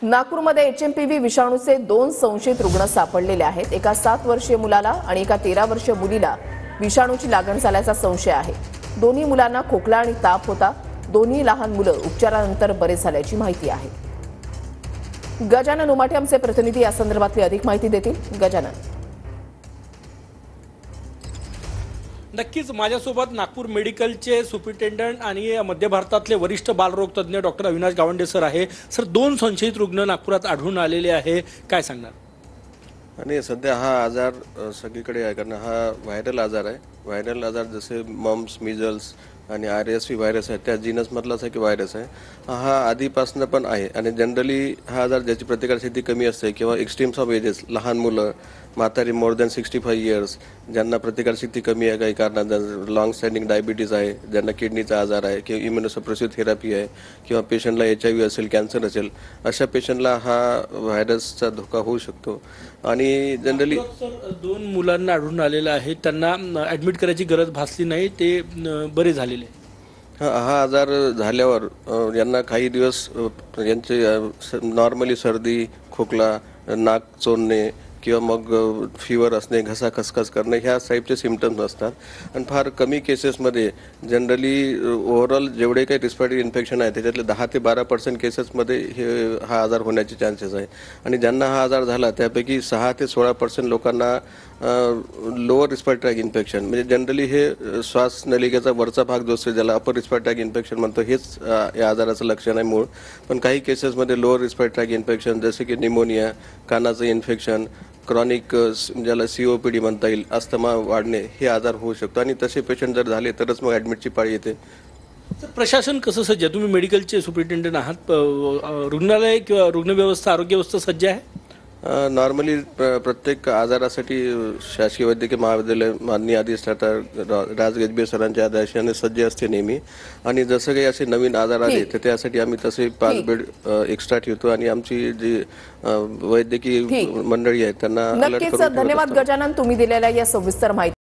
नागपूरमध्ये एचएमपीव्ही विषाणूचे 2 संशयित रुग्ण सापडलेले आहेत। एका 7 वर्षीय मुलाला आणि एका 13 वर्षीय मुलीला विषाणूची लागण झाल्याचा संशय आहे। दोन्ही मुलांना खोकला आणि ताप होता। दोन्ही लहान मुलं उपचारानंतर बरे झाल्याची माहिती आहे। गजानन उमाटे आमचे प्रतिनिधी या संदर्भातली अधिक माहिती देतील। गजानन, नक्कीच माझ्यासोबत नागपूर मेडिकलचे सुपरिटेंडंट आणि मध्य भारतातले वरिष्ठ बालरोग तज्ज्ञ डॉक्टर अविनाश गावंडे सर आहे। सर, 2 संशयित रुग्ण नागपुरात आढळून आलेले आहे, काय सांगणार? आणि सध्या हा आजार सगळीकडे आहे, कारण हा व्हायरल आजार आहे। व्हायरल आजार जसे मम्स, मिजल्स आणि RSV व्हायरस आहे त्या जीनसमधलाच एक व्हायरस आहे। हा आधीपासून पण आहे आणि जनरली हा आजार ज्याची प्रतिकारशक्ती कमी असते किंवा एक्स्ट्रीम्स ऑफ एजेस, लहान मुलं, म्हातारी मोर दॅन 65 इयर्स, ज्यांना प्रतिकारशक्ती कमी आहे काही कारणानं, लॉंग स्टँडिंग डायबिटीज आहे, ज्यांना किडनीचा आजार आहे किंवा इम्युनोसप्रेसिव्ह थेरपी आहे किंवा पेशंटला HIV असेल, कॅन्सर असेल, अशा पेशंटला हा व्हायरसचा धोका होऊ शकतो। आणि जनरली 2 मुलांना आढळून आलेलं आहे, त्यांना ॲडमिट करायची गरज भासली नाही, ते बरे झालेले। हा आजार झाल्यावर यांना काही दिवस यांचे नॉर्मली सर्दी, खोकला, नाक चोरणे किंवा मग फीवर असणे, घसा खसखस करणे ह्या टाईपचे सिम्पटम्स असतात। आणि फार कमी केसेसमध्ये जनरली ओव्हरऑल जेवढे काही रिस्पिरेटरी इन्फेक्शन आहे त्याच्यातले 10 ते 12% केसेसमध्ये हा आजार होण्याचे चान्सेस आहे। आणि ज्यांना हा आजार झाला त्यापैकी 6 ते 16% लोकांना लोअर रिस्पिरेटरी इन्फेक्शन, म्हणजे जनरली हे श्वास नलिकेचा वरचा भाग जो असतो ज्याला अपर रिस्पिरेटरी इन्फेक्शन म्हणतो, हेच या आजाराचं लक्षण आहे मूळ। पण काही केसेसमध्ये लोअर रिस्पिरेटरी इन्फेक्शन जसे की निमोनिया, कानाचं इन्फेक्शन, क्रॉनिक ज्याला COPD म्हणता येईल, अस्थमा वाढणे, हे आजार होऊ शकतो। आणि तसे पेशंट जर झाले तरच मग ॲडमिटची पाळी येते। सर, प्रशासन कसं सज्ज आहे? तुम्ही मेडिकलचे सुपरिटेंडंट आहात, रुग्णालय किंवा रुग्णव्यवस्था, आरोग्य व्यवस्था सज्ज आहे? नॉर्मली प्रत्येक आजारासाठी शासकीय वैद्यकीय महाविद्यालय माननीय अधिष्ठाता राज गेजबे सरांच्या आदेशाने सज्ज असते नेहमी। आणि जसं काही असे नवीन आजार आले तर त्यासाठी आम्ही तसे 5 बेड एक्स्ट्रा ठेवतो आणि आमची जी वैद्यकीय मंडळी आहे त्यांना अलर्ट करून नक्कीच धन्यवाद गजानन, तुम्ही दिलेल्या या सविस्तर माहिती